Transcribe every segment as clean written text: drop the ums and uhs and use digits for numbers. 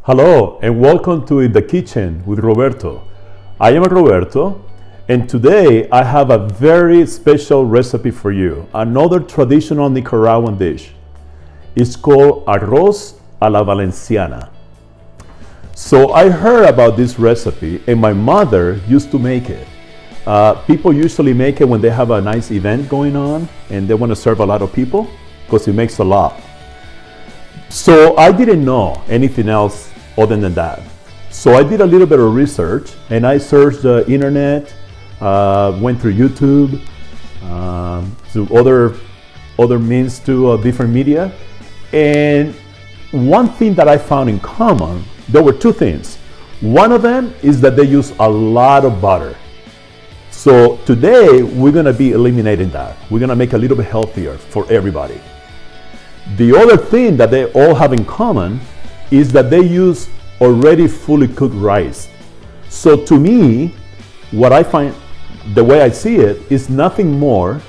Hello and welcome to In the Kitchen with Roberto. I am Roberto and today I have a very special recipe for you. Another traditional Nicaraguan dish. It's called Arroz a la Valenciana. So I heard about this recipe and my mother used to make it. People usually make it when they have a nice event going on and they want to serve a lot of people because it makes a lot. So I didn't know anything else other than that. So I did a little bit of research and I searched the internet, went through YouTube, to other means to different media. And one thing that I found in common, there were two things. One of them is that they use a lot of butter. So today we're gonna be eliminating that. We're gonna make it a little bit healthier for everybody. The other thing that they all have in common is that they use already fully cooked rice. So to me, what I find, the way I see it, is nothing more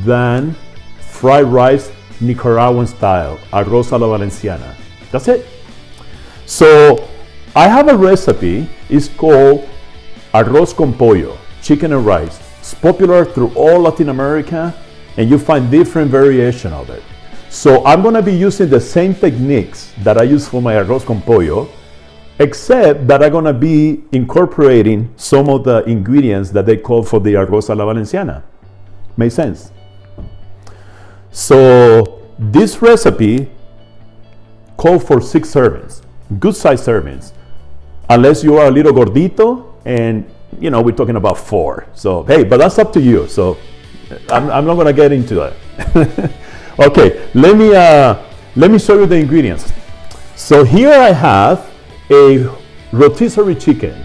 than fried rice Nicaraguan style, Arroz a la Valenciana. That's it. So I have a recipe, it's called Arroz con pollo, chicken and rice. It's popular through all Latin America and you find different variation of it. So I'm gonna be using the same techniques that I use for my arroz con pollo, except that I'm gonna be incorporating some of the ingredients that they call for the arroz a la Valenciana. Make sense? So this recipe called for 6 servings, good size servings, unless you are a little gordito and you know, we're talking about 4. So hey, but that's up to you. So I'm not gonna get into that. Okay, let me show you the ingredients. So here I have a rotisserie chicken,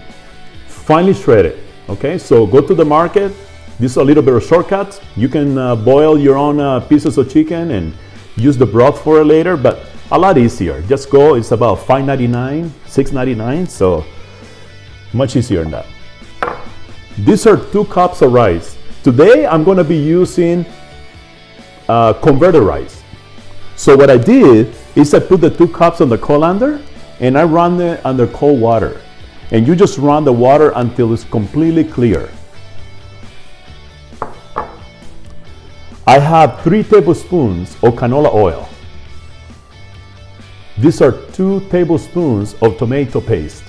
finely shredded. Okay, so go to the market. This is a little bit of shortcuts. You can boil your own pieces of chicken and use the broth for it later, but a lot easier. Just go, it's about $5.99, $6.99, so much easier than that. These are 2 cups of rice. Today I'm gonna be using converted rice. So what I did is I put the 2 cups on the colander and I run it under cold water. And you just run the water until it's completely clear. I have 3 tablespoons of canola oil. These are 2 tablespoons of tomato paste.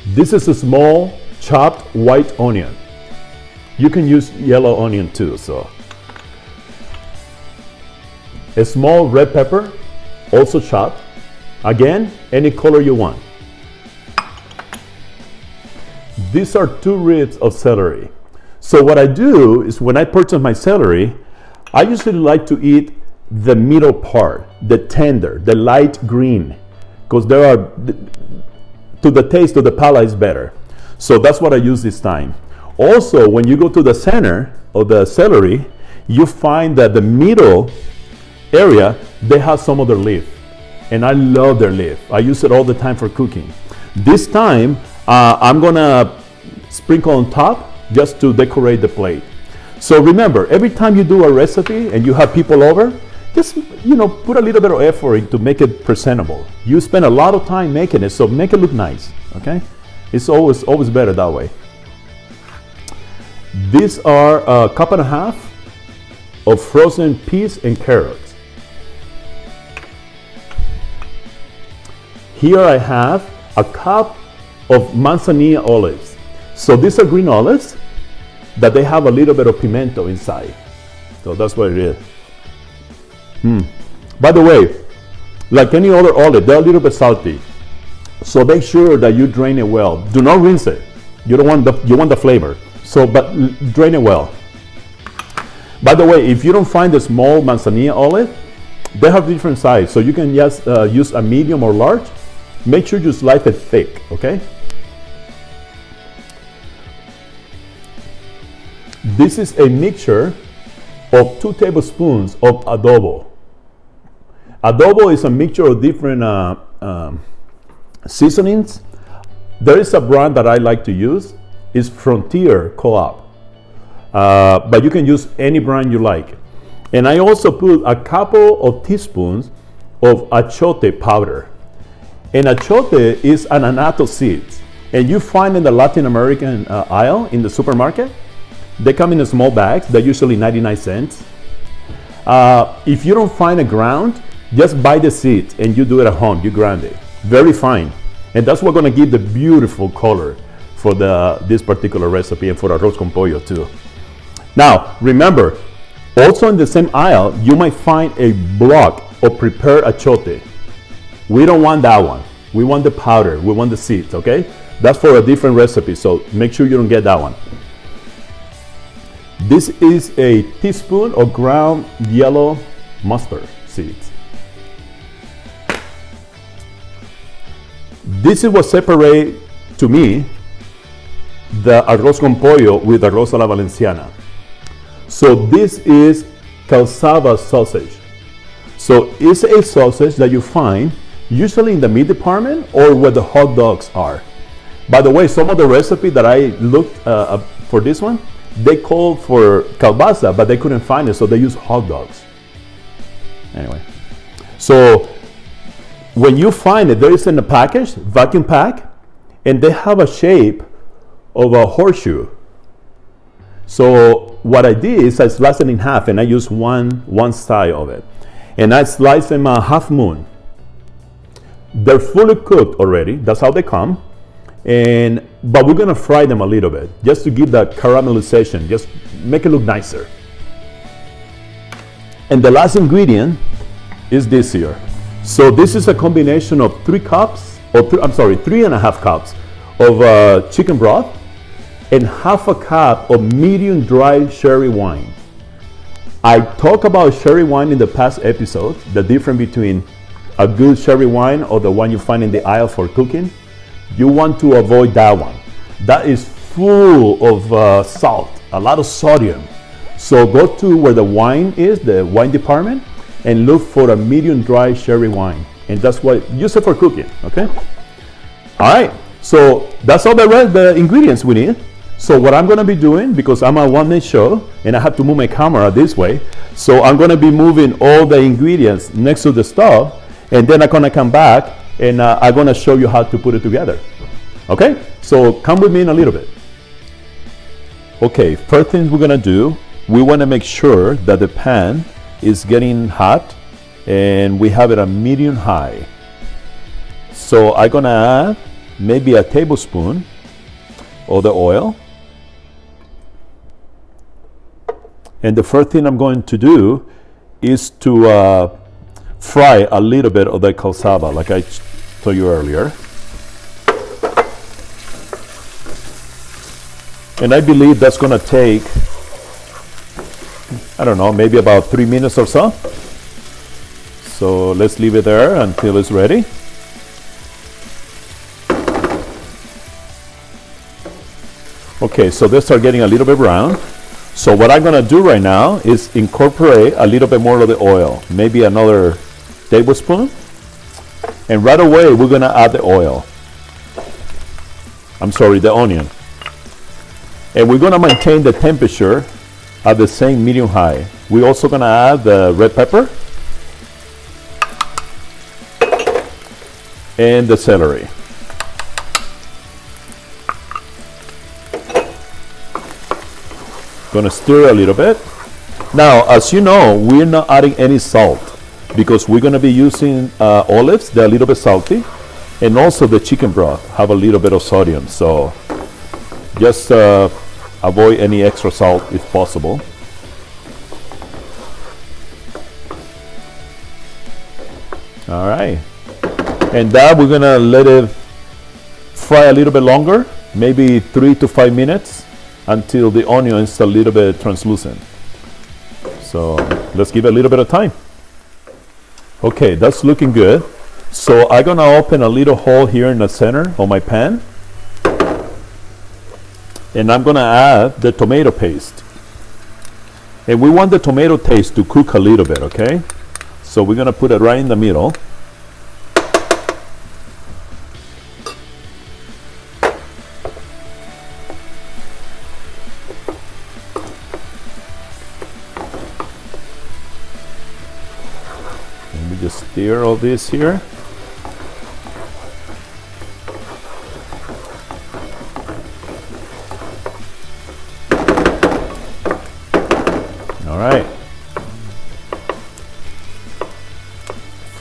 This is a small chopped white onion. You can use yellow onion too, so. A small red pepper, also chopped. Again, any color you want. These are 2 ribs of celery. So what I do is when I purchase my celery, I usually like to eat the middle part, the tender, the light green, because there are, to the taste of the palate is better. So that's what I use this time. Also, when you go to the center of the celery, you find that the middle area, they have some of their leaf. And I love their leaf. I use it all the time for cooking. This time, I'm gonna sprinkle on top just to decorate the plate. So remember, every time you do a recipe and you have people over, just put a little bit of effort to make it presentable. You spend a lot of time making it, so make it look nice, okay? It's always better that way. These are 1.5 cups of frozen peas and carrots. Here I have 1 cup of manzanilla olives. So these are green olives that they have a little bit of pimento inside. So that's what it is. By the way, like any other olive, they're a little bit salty. So make sure that you drain it well. Do not rinse it. You want the flavor. So, but drain it well. By the way, if you don't find the small manzanilla olive, they have different sizes. So you can just use a medium or large. Make sure you slice it thick, okay? This is a mixture of 2 tablespoons of adobo. Adobo is a mixture of different seasonings. There is a brand that I like to use. It's Frontier Co-op. But you can use any brand you like. And I also put a couple of teaspoons of achiote powder. And achote is an annatto seeds. And you find in the Latin American aisle in the supermarket, they come in small bags. They're usually 99 cents. If you don't find a ground, just buy the seeds and you do it at home. You grind it. Very fine. And that's what's going to give the beautiful color for this particular recipe and for arroz con pollo too. Now, remember, also in the same aisle, you might find a block of prepared achote. We don't want that one. We want the powder. We want the seeds, okay? That's for a different recipe, so make sure you don't get that one. This is a teaspoon of ground yellow mustard seeds. This is what separates, to me, the arroz con pollo with arroz a la Valenciana. So this is cassava sausage. So it's a sausage that you find usually in the meat department or where the hot dogs are. By the way, some of the recipe that I looked for this one, they called for calbasa, but they couldn't find it, so they use hot dogs. Anyway, so when you find it, there is in the package, vacuum pack, and they have a shape of a horseshoe. So what I did is I sliced it in half, and I used one side of it, and I sliced them a half moon. They're fully cooked already. That's how they come. But we're gonna fry them a little bit just to give that caramelization, just make it look nicer. And the last ingredient is this here. So this is a combination of 3.5 cups of chicken broth and half a cup of medium dry sherry wine. I talked about sherry wine in the past episode, the difference between a good sherry wine or the one you find in the aisle for cooking. You want to avoid that one. That is full of salt, a lot of sodium. So go to where the wine is, the wine department, and look for a medium dry sherry wine. And that's what, use it for cooking, okay? All right, so that's all the ingredients we need. So what I'm gonna be doing, because I'm a one-man show and I have to move my camera this way, so I'm gonna be moving all the ingredients next to the stove, and then I'm gonna come back and I'm gonna show you how to put it together. Okay, so come with me in a little bit. Okay, first thing we're gonna do, we wanna make sure that the pan is getting hot and we have it at medium high. So I'm gonna add maybe a tablespoon of the oil. And the first thing I'm going to do is to fry a little bit of the cassava, like I told you earlier. And I believe that's gonna take, I don't know, maybe about 3 minutes or so. So let's leave it there until it's ready. Okay, so they start getting a little bit brown. So what I'm gonna do right now is incorporate a little bit more of the oil, maybe another tablespoon. And right away, we're gonna add the onion. And we're gonna maintain the temperature at the same medium high. We're also gonna add the red pepper and the celery. Gonna stir a little bit. Now, as you know, we're not adding any salt because we're gonna be using olives. They're a little bit salty, and also the chicken broth have a little bit of sodium. So just avoid any extra salt if possible. All right, and that we're gonna let it fry a little bit longer, maybe 3 to 5 minutes, until the onion is a little bit translucent. So let's give it a little bit of time. Okay, that's looking good. So I'm gonna open a little hole here in the center of my pan, and I'm gonna add the tomato paste. And we want the tomato paste to cook a little bit, okay? So we're gonna put it right in the middle. And we just stir all this here.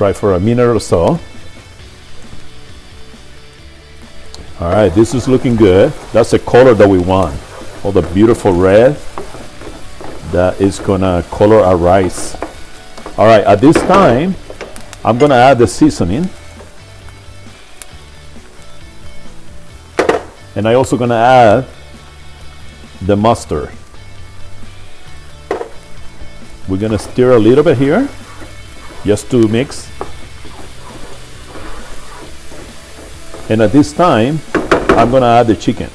fry for a minute or so. All right, this is looking good. That's the color that we want. All the beautiful red that is gonna color our rice. All right, at this time, I'm gonna add the seasoning. And I also gonna add the mustard. We're gonna stir a little bit here, just to mix. And at this time, I'm gonna add the chicken.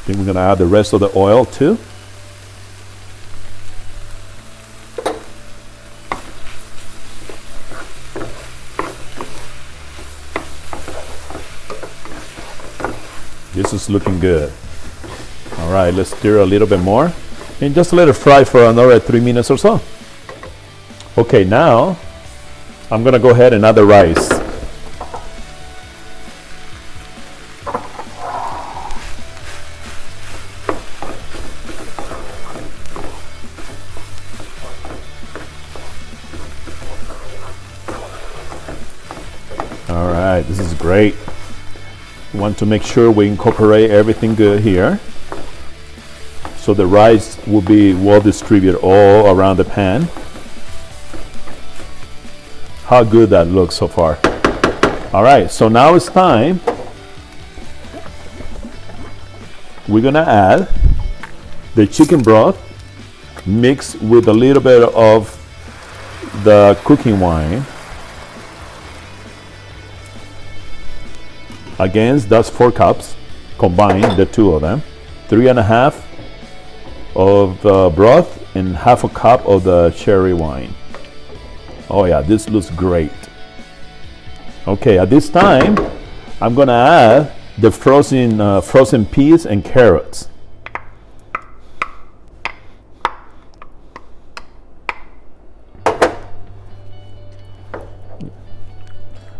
Then we're gonna add the rest of the oil too. This is looking good. All right, let's stir a little bit more and just let it fry for another 3 minutes or so. Okay, now I'm gonna go ahead and add the rice. All right, this is great. We want to make sure we incorporate everything good here, so the rice will be well distributed all around the pan. How good that looks so far. All right, so now it's time. We're gonna add the chicken broth mixed with a little bit of the cooking wine. Again, that's 4 cups combined, the two of them. 3.5 of the broth and half a cup of the cherry wine. Oh yeah, this looks great. Okay, at this time, I'm gonna add the frozen peas and carrots.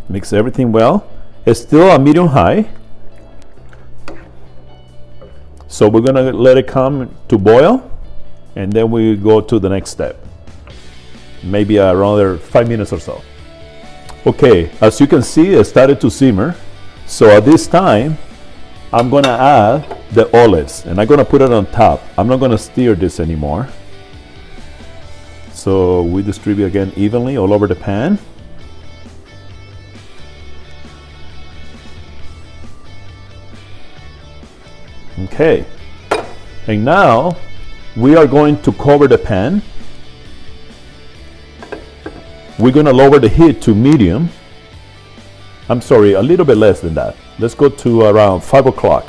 Mix everything well. It's still a medium high. So we're gonna let it come to boil, and then we go to the next step. Maybe around 5 minutes or so. Okay, as you can see, it started to simmer. So at this time, I'm gonna add the olives, and I'm gonna put it on top. I'm not gonna stir this anymore. So we distribute again evenly all over the pan. Okay, and now we are going to cover the pan. We're going to lower the heat to medium. I'm sorry, a little bit less than that. Let's go to around 5 o'clock.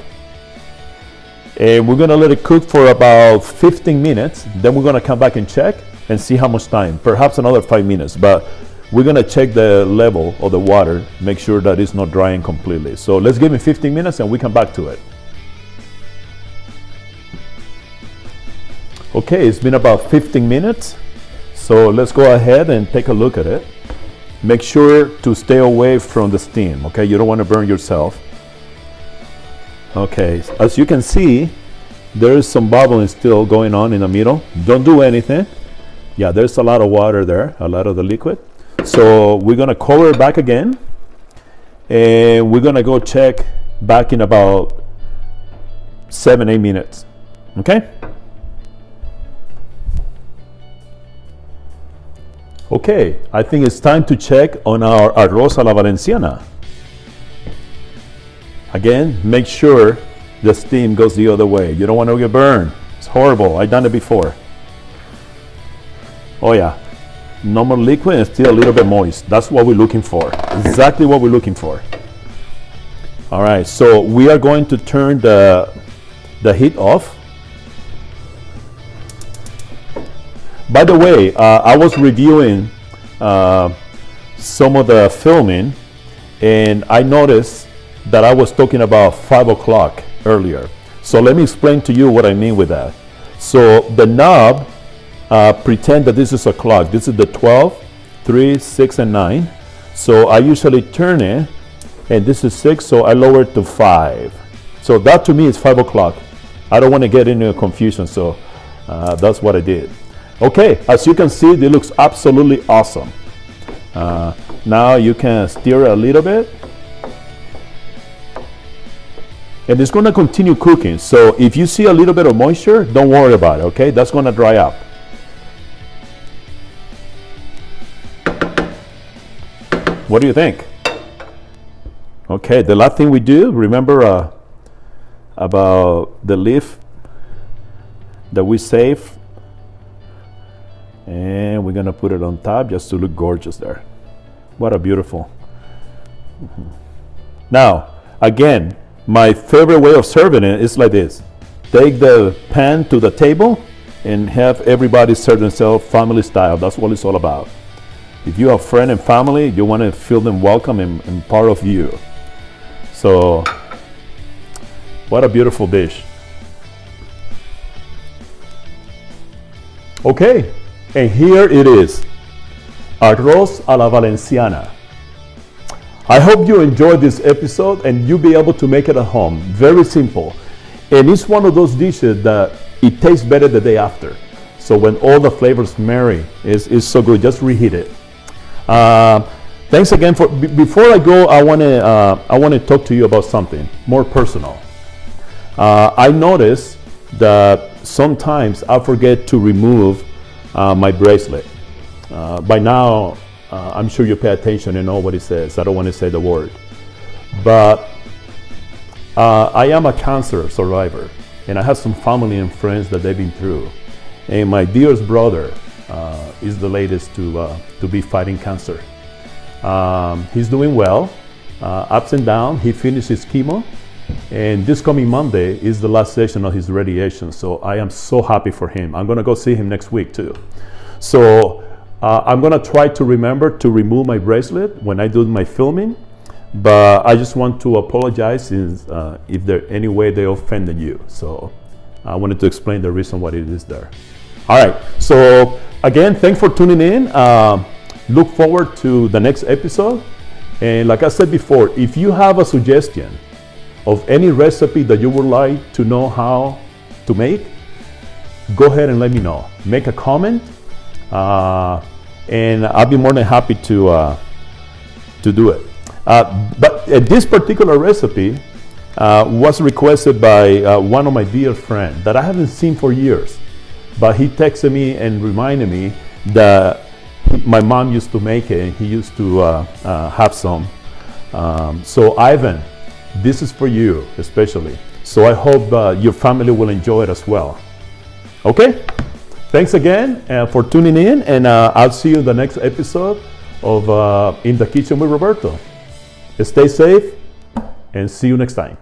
And we're going to let it cook for about 15 minutes. Then we're going to come back and check and see how much time, perhaps another 5 minutes. But we're going to check the level of the water, make sure that it's not drying completely. So let's give it 15 minutes and we come back to it. Okay, it's been about 15 minutes, so let's go ahead and take a look at it. Make sure to stay away from the steam, okay? You don't want to burn yourself. Okay, as you can see, there is some bubbling still going on in the middle. Don't do anything. Yeah, there's a lot of water there, a lot of the liquid. So we're gonna cover it back again, and we're gonna go check back in about 7-8 minutes, okay? Okay, I think it's time to check on our arroz a la Valenciana. Again, make sure the steam goes the other way. You don't want to get burned. It's horrible. I've done it before. Oh yeah, no more liquid and still a little bit moist. That's what we're looking for. Exactly what we're looking for. All right, so we are going to turn the heat off. By the way, I was reviewing some of the filming, and I noticed that I was talking about 5 o'clock earlier. So let me explain to you what I mean with that. So the knob, pretend that this is a clock. This is the 12, 3, 6, and 9. So I usually turn it, and this is 6, so I lower it to 5. So that to me is 5 o'clock. I don't want to get into a confusion, so that's what I did. Okay, as you can see, it looks absolutely awesome. Now you can stir it a little bit. And it's going to continue cooking. So if you see a little bit of moisture, don't worry about it, okay? That's going to dry up. What do you think? Okay, the last thing we do, remember about the leaf that we saved? And we're going to put it on top just to look gorgeous there. What a beautiful. Now, again, my favorite way of serving it is like this. Take the pan to the table and have everybody serve themselves family style. That's what it's all about. If you have friends and family, you want to feel them welcome and part of you. So, what a beautiful dish. Okay, and here it is. Arroz a la Valenciana. I hope you enjoyed this episode and you'll be able to make it at home. Very simple. And it's one of those dishes that it tastes better the day after. So when all the flavors marry, it's so good. Just reheat it. Thanks again for. Before I go, I want to talk to you about something more personal. I noticed that sometimes I forget to remove my bracelet. By now, I'm sure you pay attention and know what it says. I don't want to say the word. But I am a cancer survivor, and I have some family and friends that they've been through. And my dearest brother is the latest to be fighting cancer. He's doing well, ups and downs. He finished his chemo, and this coming Monday is the last session of his radiation. So I am so happy for him. I'm going to go see him next week too. So I'm going to try to remember to remove my bracelet when I do my filming, but I just want to apologize if there any way they offended you. So I wanted to explain the reason why it is there. All right, so again, thanks for tuning in. Look forward to the next episode. And like I said before, if you have a suggestion of any recipe that you would like to know how to make, go ahead and let me know. Make a comment. And I'll be more than happy to do it. But this particular recipe was requested by one of my dear friends that I haven't seen for years. But he texted me and reminded me that my mom used to make it and he used to have some. So Ivan, this is for you especially. So I hope your family will enjoy it as well. Okay? Thanks again for tuning in, and I'll see you in the next episode of In the Kitchen with Roberto. Stay safe, and see you next time.